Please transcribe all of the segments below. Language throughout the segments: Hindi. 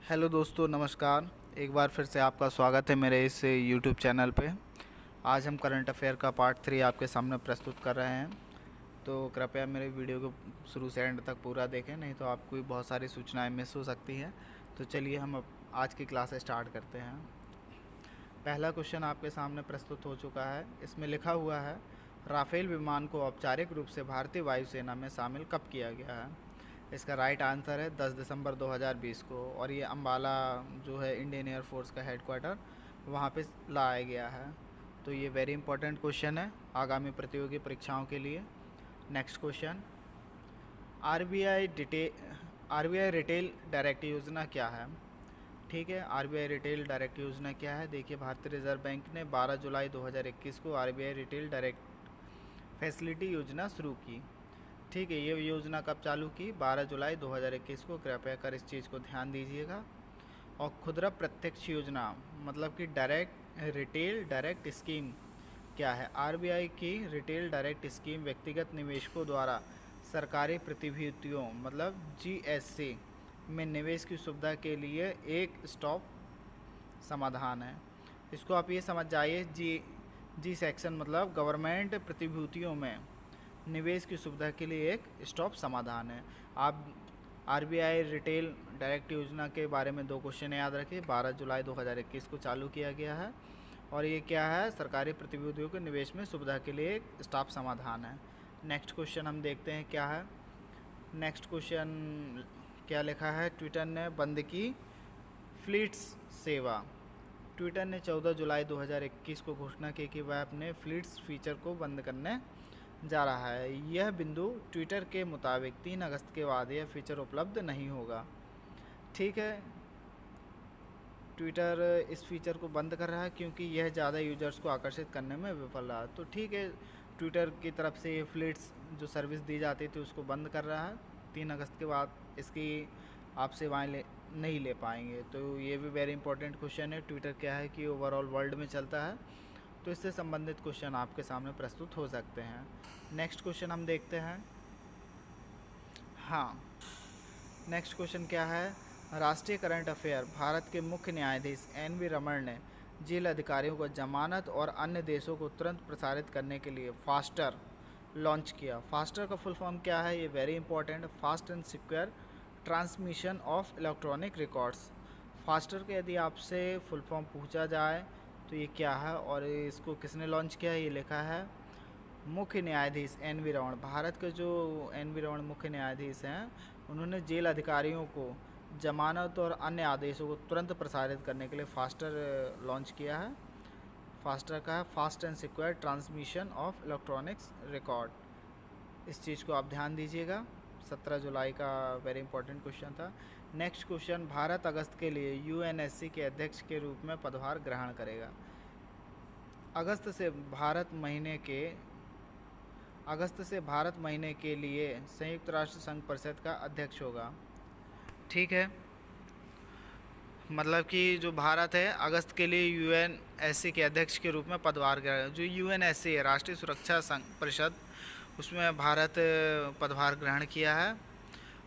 हेलो दोस्तों, नमस्कार। एक बार फिर से आपका स्वागत है मेरे इस यूट्यूब चैनल पे। आज हम करंट अफेयर का पार्ट 3 आपके सामने प्रस्तुत कर रहे हैं। तो कृपया मेरे वीडियो को शुरू से एंड तक पूरा देखें, नहीं तो आपको बहुत सारी सूचनाएं मिस हो सकती हैं। तो चलिए हम अब आज की क्लास स्टार्ट करते हैं। पहला क्वेश्चन आपके सामने प्रस्तुत हो चुका है। इसमें लिखा हुआ है, राफेल विमान को औपचारिक रूप से भारतीय वायुसेना में शामिल कब किया गया है। इसका राइट आंसर है 10 दिसंबर 2020 को, और ये अम्बाला जो है इंडियन एयरफोर्स का हेडक्वार्टर, वहाँ पे लाया गया है। तो ये वेरी इंपॉर्टेंट क्वेश्चन है आगामी प्रतियोगी परीक्षाओं के लिए। Next question, RBI retail direct योजना क्या है। ठीक है, आरबीआई रिटेल डायरेक्ट योजना क्या है। देखिए, भारतीय रिजर्व बैंक ने 12 जुलाई 2021 को आरबीआई रिटेल डायरेक्ट फैसिलिटी योजना शुरू की। ठीक है, ये योजना कब चालू की, 12 जुलाई 2021 को। कृपया कर इस चीज़ को ध्यान दीजिएगा। और खुदरा प्रत्यक्ष योजना मतलब कि रिटेल डायरेक्ट स्कीम क्या है। आरबीआई की रिटेल डायरेक्ट स्कीम व्यक्तिगत निवेशकों द्वारा सरकारी प्रतिभूतियों मतलब जीएससी में निवेश की सुविधा के लिए एक स्टॉप समाधान है। इसको आप ये समझ जाइए, जी सेक्शन मतलब गवर्नमेंट प्रतिभूतियों में निवेश की सुविधा के लिए एक स्टॉप समाधान है। आप आरबीआई रिटेल डायरेक्ट योजना के बारे में दो क्वेश्चन याद रखिए। 12 जुलाई 2021 को चालू किया गया है, और ये क्या है, सरकारी प्रतिभूतियों के निवेश में सुविधा के लिए एक स्टॉप समाधान है। नेक्स्ट क्वेश्चन हम देखते हैं क्या है। नेक्स्ट क्वेश्चन क्या लिखा है, ट्विटर ने बंद की फ्लीट्स सेवा। ट्विटर ने 14 जुलाई 2021 को घोषणा की कि वह अपने फ्लीट्स फीचर को बंद करने जा रहा है। यह बिंदु ट्विटर के मुताबिक 3 अगस्त के बाद यह फीचर उपलब्ध नहीं होगा। ठीक है, ट्विटर इस फीचर को बंद कर रहा है क्योंकि यह ज़्यादा यूजर्स को आकर्षित करने में विफल रहा। तो ठीक है, ट्विटर की तरफ से ये फ्लीट्स जो सर्विस दी जाती थी उसको बंद कर रहा है। 3 अगस्त के बाद इसकी आप सेवाएँ नहीं ले पाएंगे। तो ये भी वेरी इंपॉर्टेंट क्वेश्चन है। ट्विटर क्या है कि ओवरऑल वर्ल्ड में चलता है, तो इससे संबंधित क्वेश्चन आपके सामने प्रस्तुत हो सकते हैं। नेक्स्ट क्वेश्चन हम देखते हैं। हाँ, नेक्स्ट क्वेश्चन क्या है, राष्ट्रीय करंट अफेयर। भारत के मुख्य न्यायाधीश एन.वी. रमन ने जेल अधिकारियों को जमानत और अन्य देशों को तुरंत प्रसारित करने के लिए फास्टर लॉन्च किया। फास्टर का फुल फॉर्म क्या है, ये very important, fast and secure transmission of electronic records. Faster के यदि आपसे फुल फॉर्म पूछा जाए तो ये क्या है और इसको किसने लॉन्च किया है, ये लिखा है मुख्य न्यायाधीश एन.वी. रमन। भारत के जो एन.वी. रमन मुख्य न्यायाधीश हैं, उन्होंने जेल अधिकारियों को जमानत और अन्य आदेशों को तुरंत प्रसारित करने के लिए फास्टर लॉन्च किया है। फास्टर का है fast and secure transmission of electronics record. इस चीज़ को आप ध्यान दीजिएगा। 17 जुलाई का वेरी इंपॉर्टेंट क्वेश्चन था। नेक्स्ट क्वेश्चन, भारत अगस्त के लिए यूएनएससी के अध्यक्ष के रूप में पदभार ग्रहण करेगा। अगस्त से भारत महीने के लिए संयुक्त राष्ट्र संघ परिषद का अध्यक्ष होगा। ठीक है, मतलब कि जो भारत है अगस्त के लिए यूएनएससी के अध्यक्ष के रूप में पदभार ग्रहण, जो यूएनएससी है राष्ट्रीय सुरक्षा संघ परिषद, उसमें भारत पदभार ग्रहण किया है।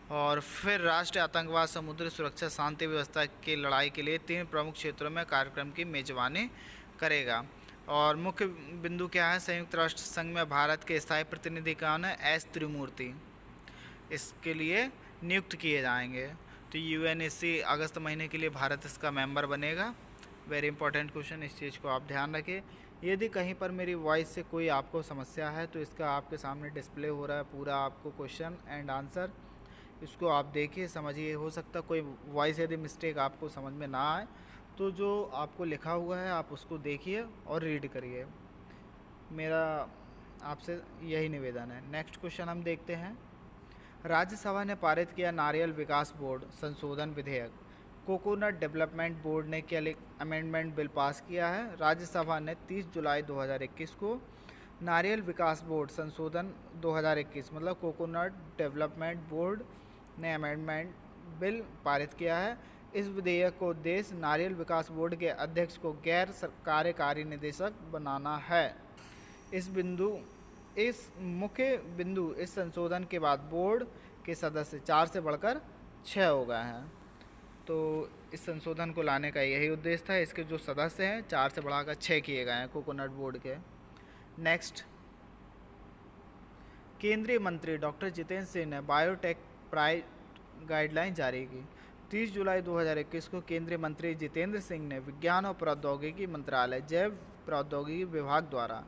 और फिर राष्ट्रीय आतंकवाद, समुद्री सुरक्षा, शांति व्यवस्था की लड़ाई के लिए 3 प्रमुख क्षेत्रों में कार्यक्रम की मेजबानी करेगा। और मुख्य बिंदु क्या है, संयुक्त राष्ट्र संघ में भारत के स्थायी प्रतिनिधि कौन है, एस त्रिमूर्ति इसके लिए नियुक्त किए जाएंगे। तो यूएनएससी अगस्त महीने के लिए भारत इसका मेंबर बनेगा। वेरी इंपॉर्टेंट क्वेश्चन, इस चीज़ को आप ध्यान रखें। यदि कहीं पर मेरी वॉइस से कोई आपको समस्या है तो इसका आपके सामने डिस्प्ले हो रहा है पूरा आपको क्वेश्चन एंड आंसर, इसको आप देखिए समझिए। हो सकता कोई वॉइस यदि मिस्टेक आपको समझ में ना आए तो जो आपको लिखा हुआ है आप उसको देखिए और रीड करिए। मेरा आपसे यही निवेदन है। नेक्स्ट क्वेश्चन हम देखते हैं। राज्यसभा ने पारित किया नारियल विकास बोर्ड संशोधन विधेयक। कोकोनट डेवलपमेंट बोर्ड ने क्या अमेंडमेंट बिल पास किया है। राज्यसभा ने 30 जुलाई 2021 को नारियल विकास बोर्ड संशोधन 2021 मतलब कोकोनट डेवलपमेंट बोर्ड ने अमेंडमेंट बिल पारित किया है। इस विधेयक को उद्देश्य नारियल विकास बोर्ड के अध्यक्ष को गैर कार्यकारी निदेशक बनाना है। इस मुख्य बिंदु इस संशोधन के बाद बोर्ड के सदस्य 4 से बढ़कर 6 हो गए हैं। तो इस संशोधन को लाने का यही उद्देश्य था। इसके जो सदस्य हैं 4 से बढ़ाकर 6 किए गए हैं कोकोनट बोर्ड के। नेक्स्ट, केंद्रीय मंत्री डॉक्टर जितेंद्र सिंह ने बायोटेक प्राइड गाइडलाइन जारी की। 30 जुलाई 2021 को केंद्रीय मंत्री जितेंद्र सिंह ने विज्ञान और प्रौद्योगिकी मंत्रालय जैव प्रौद्योगिकी विभाग द्वारा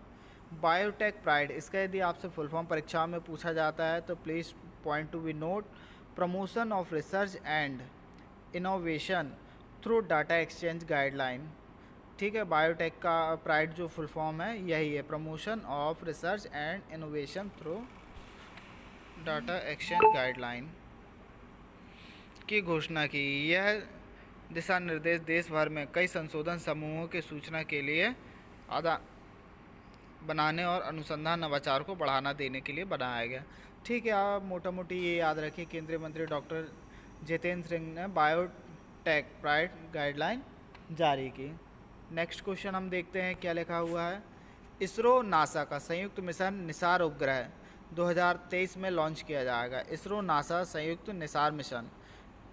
बायोटेक प्राइड, इसका यदि आपसे फुल फॉर्म परीक्षा में पूछा जाता है तो please point to be note, promotion of research and innovation through data exchange guideline. ठीक है, बायोटेक का प्राइड जो फुल फॉर्म है यही है, promotion of research and innovation through data exchange guideline की घोषणा की। यह दिशा निर्देश देश भर में कई संशोधन समूहों के सूचना के लिए आदा बनाने और अनुसंधान नवाचार को बढ़ावा देने के लिए बनाया गया। ठीक है, आप मोटा मोटी ये याद रखिए, केंद्रीय मंत्री डॉक्टर जितेंद्र सिंह ने बायोटेक प्राइड गाइडलाइन जारी की। नेक्स्ट क्वेश्चन हम देखते हैं क्या लिखा हुआ है। इसरो नासा का संयुक्त मिशन निसार उपग्रह 2023 में लॉन्च किया जाएगा। इसरो नासा संयुक्त निसार मिशन,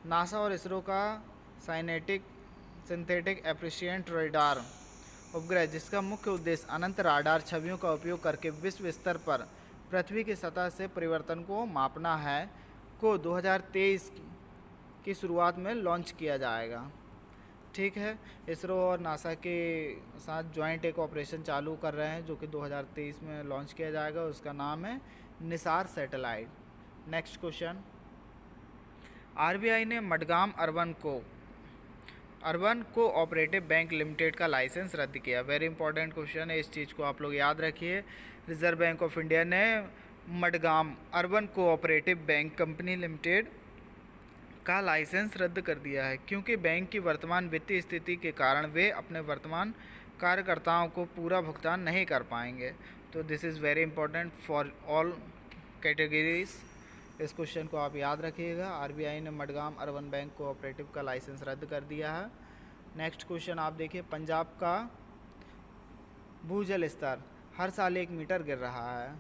नासा और इसरो का सिंथेटिक एप्रिशिएंट रेडार उपग्रह, जिसका मुख्य उद्देश्य अनंत राडार छवियों का उपयोग करके विश्व स्तर पर पृथ्वी की सतह से परिवर्तन को मापना है, को 2023 की शुरुआत में लॉन्च किया जाएगा। ठीक है, इसरो और नासा के साथ ज्वाइंट एक ऑपरेशन चालू कर रहे हैं जो कि 2023 में लॉन्च किया जाएगा। उसका नाम है Nisar satellite. Next question, RBI ने Madgaon urban cooperative bank limited का लाइसेंस रद्द किया। वेरी इंपॉर्टेंट क्वेश्चन है, इस चीज़ को आप लोग याद रखिए। रिजर्व बैंक ऑफ इंडिया ने Madgaon urban cooperative bank company limited का लाइसेंस रद्द कर दिया है, क्योंकि बैंक की वर्तमान वित्तीय स्थिति के कारण वे अपने वर्तमान कार्यकर्ताओं को पूरा भुगतान नहीं कर पाएंगे। तो this is very important for all categories. इस क्वेश्चन को आप याद रखिएगा। आरबीआई ने मडगाम अर्बन बैंक कोऑपरेटिव का लाइसेंस रद्द कर दिया है। नेक्स्ट क्वेश्चन आप देखिए, पंजाब का भूजल स्तर हर साल 1 मीटर गिर रहा है।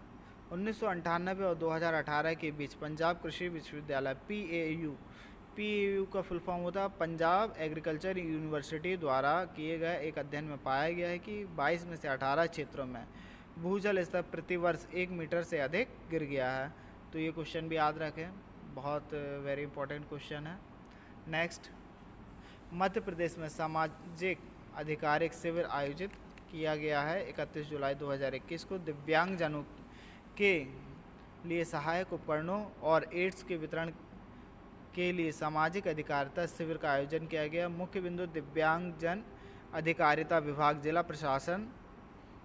1998 और 2018 के बीच पंजाब कृषि विश्वविद्यालय पीएयू का फुल फॉर्म होता है पंजाब एग्रीकल्चर यूनिवर्सिटी द्वारा किए गए एक अध्ययन में पाया गया है कि 22 में से 18 क्षेत्रों में भूजल स्तर प्रतिवर्ष 1 मीटर से अधिक गिर गया है। तो ये क्वेश्चन भी याद रखें, बहुत वेरी इंपॉर्टेंट क्वेश्चन है। नेक्स्ट, मध्य प्रदेश में सामाजिक आधिकारिक शिविर आयोजित किया गया है 31 जुलाई 2021 को। दिव्यांगजनों के लिए सहायक उपकरणों और एड्स के वितरण के लिए सामाजिक अधिकारिता शिविर का आयोजन किया गया। मुख्य बिंदु दिव्यांगजन अधिकारिता विभाग, जिला प्रशासन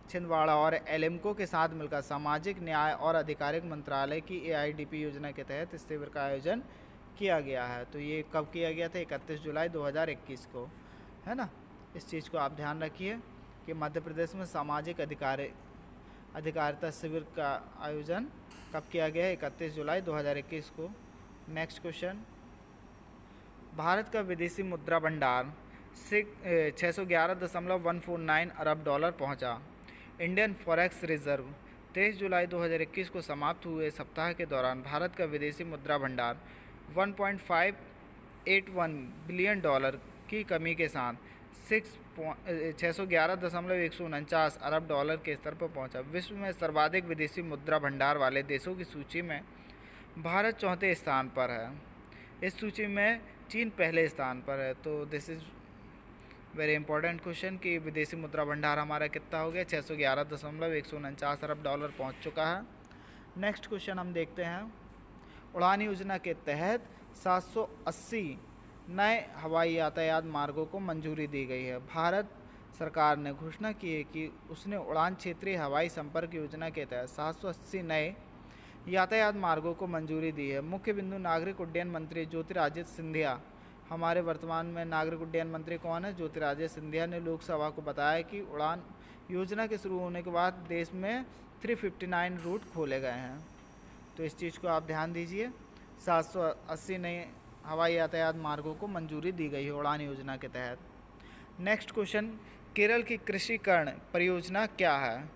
छिंदवाड़ा और एलिम्को के साथ मिलकर सामाजिक न्याय और अधिकारिक मंत्रालय की एआईडीपी योजना के तहत इस शिविर का आयोजन किया गया है। तो ये कब किया गया था? 31 जुलाई 2021 को, है ना। इस चीज़ को आप ध्यान रखिए कि मध्य प्रदेश में सामाजिक अधिकारिता शिविर का आयोजन कब किया गया है? 31 जुलाई 2021 को। नेक्स्ट क्वेश्चन, भारत का विदेशी मुद्रा भंडार 611.149 अरब डॉलर पहुंचा। इंडियन फॉरेक्स रिजर्व 23 जुलाई 2021 को समाप्त हुए सप्ताह के दौरान भारत का विदेशी मुद्रा भंडार 1.581 बिलियन डॉलर की कमी के साथ 611.149 अरब डॉलर के स्तर पर पहुंचा। विश्व में सर्वाधिक विदेशी मुद्रा भंडार वाले देशों की सूची में भारत चौथे स्थान पर है। इस सूची में चीन पहले स्थान पर है। तो this is very important question कि विदेशी मुद्रा भंडार हमारा कितना हो गया? 611.149 अरब डॉलर पहुंच चुका है। नेक्स्ट क्वेश्चन हम देखते हैं, उड़ान योजना के तहत 780 नए हवाई यातायात मार्गों को मंजूरी दी गई है। भारत सरकार ने घोषणा की है कि उसने उड़ान क्षेत्रीय हवाई संपर्क योजना के तहत 780 नए यातायात मार्गों को मंजूरी दी है। मुख्य बिंदु नागरिक उड्डयन मंत्री ज्योतिरादित्य सिंधिया, हमारे वर्तमान में नागरिक उड्डयन मंत्री कौन है? ज्योतिरादित्य सिंधिया ने लोकसभा को बताया कि उड़ान योजना के शुरू होने के बाद देश में 359 रूट खोले गए हैं। तो इस चीज़ को आप ध्यान दीजिए। 780 नए हवाई यातायात मार्गों को मंजूरी दी गई है उड़ान योजना के तहत। नेक्स्ट क्वेश्चन, केरल की कृषिकरण परियोजना क्या है?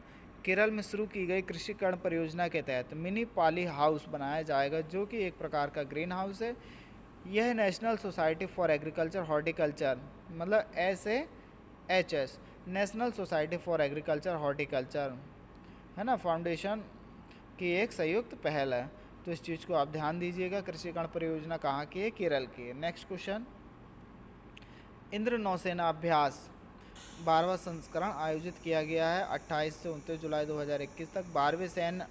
केरल में शुरू की गई कृषिकरण परियोजना के तहत मिनी पॉली हाउस बनाया जाएगा, जो कि एक प्रकार का ग्रीन हाउस है। यह national society for agriculture horticulture, मतलब SAHS, national society for agriculture horticulture, है ना, फाउंडेशन की एक संयुक्त पहल है। तो इस चीज़ को आप ध्यान दीजिएगा। कृषिकर्ण परियोजना कहाँ की है? केरल की है। नेक्स्ट क्वेश्चन, इंद्र नौसेना अभ्यास 12वां संस्करण आयोजित किया गया है 28 से 29 जुलाई 2021 तक। 12वें सैन्य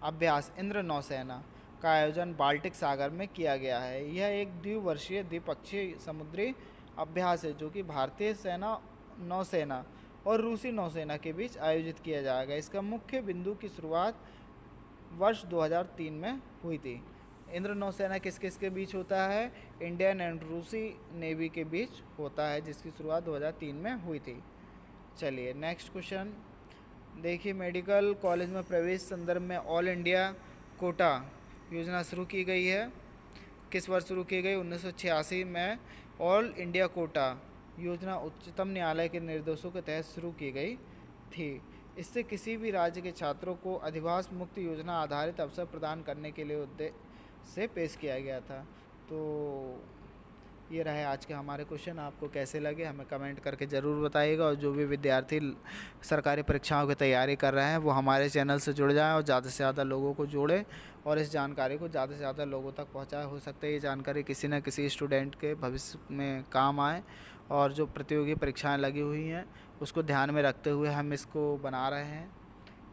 अभ्यास इंद्र नौसेना का आयोजन बाल्टिक सागर में किया गया है। यह एक द्विवर्षीय द्विपक्षीय समुद्री अभ्यास है जो कि भारतीय सेना, नौसेना और रूसी नौसेना के बीच आयोजित किया जाएगा। इसका मुख्य बिंदु की शुरुआत वर्ष 2003 में हुई थी। इंद्र नौसेना किस किस के बीच होता है? इंडियन एंड रूसी नेवी के बीच होता है, जिसकी शुरुआत 2003 में हुई थी। चलिए नेक्स्ट क्वेश्चन देखिए, मेडिकल कॉलेज में प्रवेश संदर्भ में ऑल इंडिया कोटा योजना शुरू की गई है। किस वर्ष शुरू की गई? 1986 में ऑल इंडिया कोटा योजना उच्चतम न्यायालय के निर्देशों के तहत शुरू की गई थी। इससे किसी भी राज्य के छात्रों को अधिवास मुक्त योजना आधारित अवसर प्रदान करने के लिए उद्देश्य से पेश किया गया था। तो ये रहे आज के हमारे क्वेश्चन। आपको कैसे लगे हमें कमेंट करके ज़रूर बताइएगा। और जो भी विद्यार्थी सरकारी परीक्षाओं की तैयारी कर रहे हैं वो हमारे चैनल से जुड़ जाएं और ज़्यादा से ज़्यादा लोगों को जोड़ें और इस जानकारी को ज़्यादा से ज़्यादा लोगों तक पहुंचाएं। हो सकता है ये जानकारी किसी न किसी स्टूडेंट के भविष्य में काम आए। और जो प्रतियोगी परीक्षाएँ लगी हुई हैं उसको ध्यान में रखते हुए हम इसको बना रहे हैं।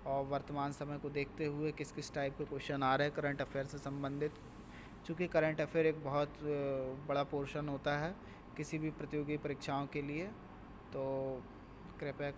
और वर्तमान समय को देखते हुए किस किस टाइप के क्वेश्चन आ रहे हैं करंट अफेयर से संबंधित, चूँकि करंट अफेयर एक बहुत बड़ा पोर्शन होता है किसी भी प्रतियोगी परीक्षाओं के लिए। तो कृपया